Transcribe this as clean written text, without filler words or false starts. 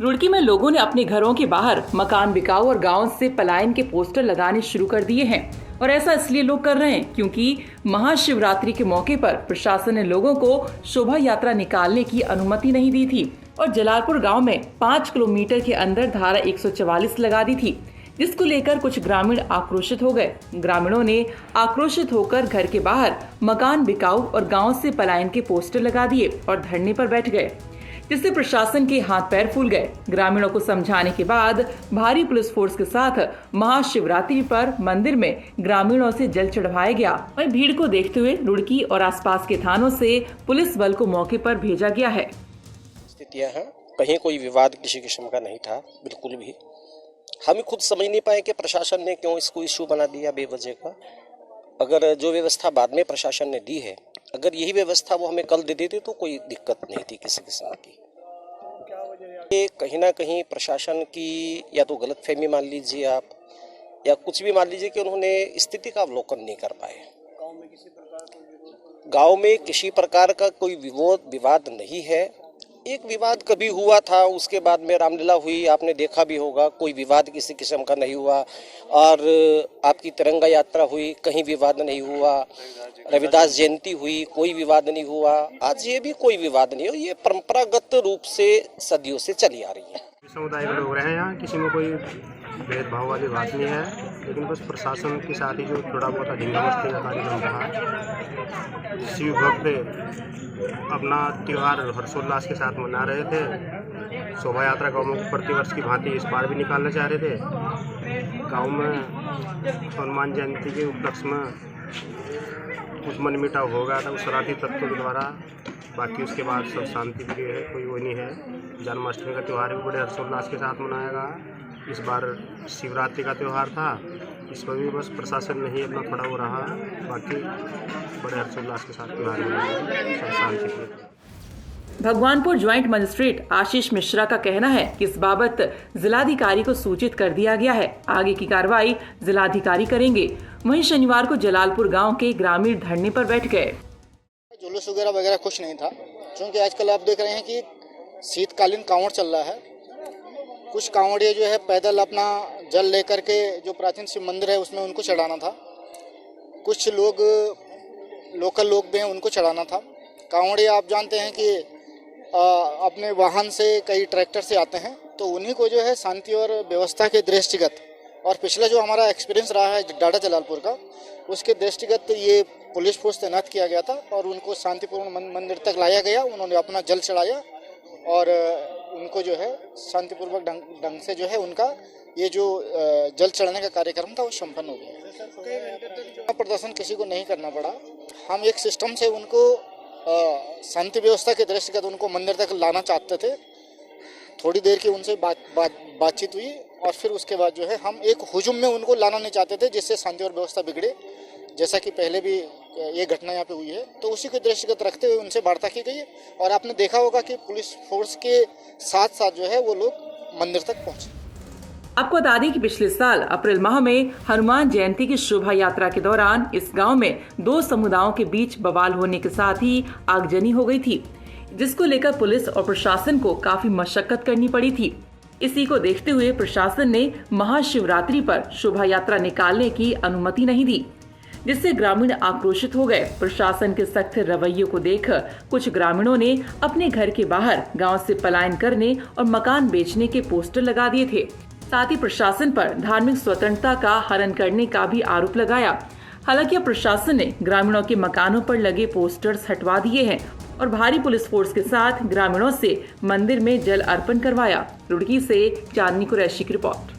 रुड़की में लोगों ने अपने घरों के बाहर मकान बिकाऊ और गांव से पलायन के पोस्टर लगाने शुरू कर दिए हैं। और ऐसा इसलिए लोग कर रहे हैं क्योंकि महाशिवरात्रि के मौके पर प्रशासन ने लोगों को शोभा यात्रा निकालने की अनुमति नहीं दी थी और जलालपुर गांव में 5 किलोमीटर के अंदर धारा 144 लगा दी थी, जिसको लेकर कुछ ग्रामीण आक्रोशित हो गए। ग्रामीणों ने आक्रोशित होकर घर के बाहर मकान बिकाऊ और गांव से पलायन के पोस्टर लगा दिए और धरने पर बैठ गए, जिससे प्रशासन के हाथ पैर फूल गए। ग्रामीणों को समझाने के बाद भारी पुलिस फोर्स के साथ महाशिवरात्रि पर मंदिर में ग्रामीणों से जल चढ़वाया गया। वहीं भीड़ को देखते हुए रुड़की और आसपास के थानों से पुलिस बल को मौके पर भेजा गया है। स्थितियां हैं, कहीं कोई विवाद किसी किस्म का नहीं था, बिल्कुल भी। हम खुद समझ नहीं पाए कि प्रशासन ने क्यों इसको इश्यू बना दिया बेवजह का। अगर जो व्यवस्था बाद में प्रशासन ने दी है, अगर यही व्यवस्था वो हमें कल दे देते तो कोई दिक्कत नहीं थी किसी किस्म की। ये कहीं ना कहीं प्रशासन की या तो गलतफहमी मान लीजिए आप, या कुछ भी मान लीजिए कि उन्होंने स्थिति का अवलोकन नहीं कर पाए। गांव में किसी प्रकार का कोई विवाद नहीं है। एक विवाद कभी हुआ था, उसके बाद में रामलीला हुई, आपने देखा भी होगा, कोई विवाद किसी किस्म का नहीं हुआ। और आपकी तिरंगा यात्रा हुई, कहीं विवाद नहीं हुआ। रविदास जयंती हुई, कोई विवाद नहीं हुआ। आज ये भी कोई विवाद नहीं हो, ये परंपरागत रूप से सदियों से चली आ रही है। समुदाय के लोग रहे यहाँ, किसी में कोई भेदभाव वाली बात नहीं है, लेकिन बस प्रशासन के साथ ही जो थोड़ा बहुत ढींगा मस्ती का कार्यक्रम रहा। शिव भक्त अपना त्यौहार हर्षोल्लास के साथ मना रहे थे। शोभा यात्रा गाँव में प्रतिवर्ष की भांति इस बार भी निकालना चाह रहे थे। गाँव में हनुमान जयंती के उपलक्ष्य में कुछ मनमुटाव हो गया था उस शरारती तत्वों के द्वारा। बाकी उसके बाद सब शांति प्रिय है, कोई वो नहीं है। जन्माष्टमी का त्यौहार भी बड़े हर्षोल्लास के साथ मनाया गया। इस बार शिवरात्रि का त्यौहार था, इस पर भी बस प्रशासन नहीं अपना थोड़ा वो रहा, बाकी बड़े हर्षोल्लास के साथ त्यौहार मनाया, सब शांति प्रिय। भगवानपुर ज्वाइंट मजिस्ट्रेट आशीष मिश्रा का कहना है कि इस बाबत जिलाधिकारी को सूचित कर दिया गया है। आगे की कार्रवाई जिलाधिकारी करेंगे। वहीं शनिवार को जलालपुर गांव के ग्रामीण धरने पर बैठ गए। जुलूस वगैरह कुछ नहीं था, क्योंकि आजकल आप देख रहे हैं कि शीतकालीन कांवड़ चल रहा है। कुछ कांवड़िए जो है पैदल अपना जल लेकर के जो प्राचीन शिव मंदिर है उसमें उनको चढ़ाना था। कुछ लोग लोकल लोग भी हैं, उनको चढ़ाना था। कांवड़िए आप जानते हैं कि अपने वाहन से, कई ट्रैक्टर से आते हैं, तो उन्हीं को जो है शांति और व्यवस्था के दृष्टिगत, और पिछला जो हमारा एक्सपीरियंस रहा है डाटा जलालपुर का, उसके दृष्टिगत ये पुलिस फोर्स तैनात किया गया था और उनको शांतिपूर्ण मंदिर तक लाया गया। उन्होंने अपना जल चढ़ाया और उनको जो है शांतिपूर्वक ढंग से जो है उनका ये जो जल चढ़ाने का कार्यक्रम था वो संपन्न हो गया। प्रदर्शन किसी को नहीं करना पड़ा। हम एक सिस्टम से उनको शांति व्यवस्था के दृष्टिगत उनको मंदिर तक लाना चाहते थे। थोड़ी देर की उनसे बातचीत हुई और फिर उसके बाद जो है हम एक हुजूम में उनको लाना नहीं चाहते थे जिससे शांति और व्यवस्था बिगड़े, जैसा कि पहले भी ये घटना यहाँ पे हुई है। तो उसी को दृष्टिगत रखते हुए उनसे वार्ता की गई और आपने देखा होगा कि पुलिस फोर्स के साथ साथ जो है वो लोग मंदिर तक पहुँचे। आपको बता दें कि पिछले साल अप्रैल माह में हनुमान जयंती की शोभा यात्रा के दौरान इस गांव में 2 समुदायों के बीच बवाल होने के साथ ही आगजनी हो गई थी, जिसको लेकर पुलिस और प्रशासन को काफी मशक्कत करनी पड़ी थी। इसी को देखते हुए प्रशासन ने महाशिवरात्रि पर शोभा यात्रा निकालने की अनुमति नहीं दी, जिससे ग्रामीण आक्रोशित हो गए। प्रशासन के सख्त रवैये को देख कुछ ग्रामीणों ने अपने घर के बाहर गांव से पलायन करने और मकान बेचने के पोस्टर लगा दिए थे। साथ ही प्रशासन पर धार्मिक स्वतंत्रता का हनन करने का भी आरोप लगाया। हालांकि अब प्रशासन ने ग्रामीणों के मकानों पर लगे पोस्टर्स हटवा दिए हैं और भारी पुलिस फोर्स के साथ ग्रामीणों से मंदिर में जल अर्पण करवाया। रुड़की से चांदनी कुरैशी की रिपोर्ट।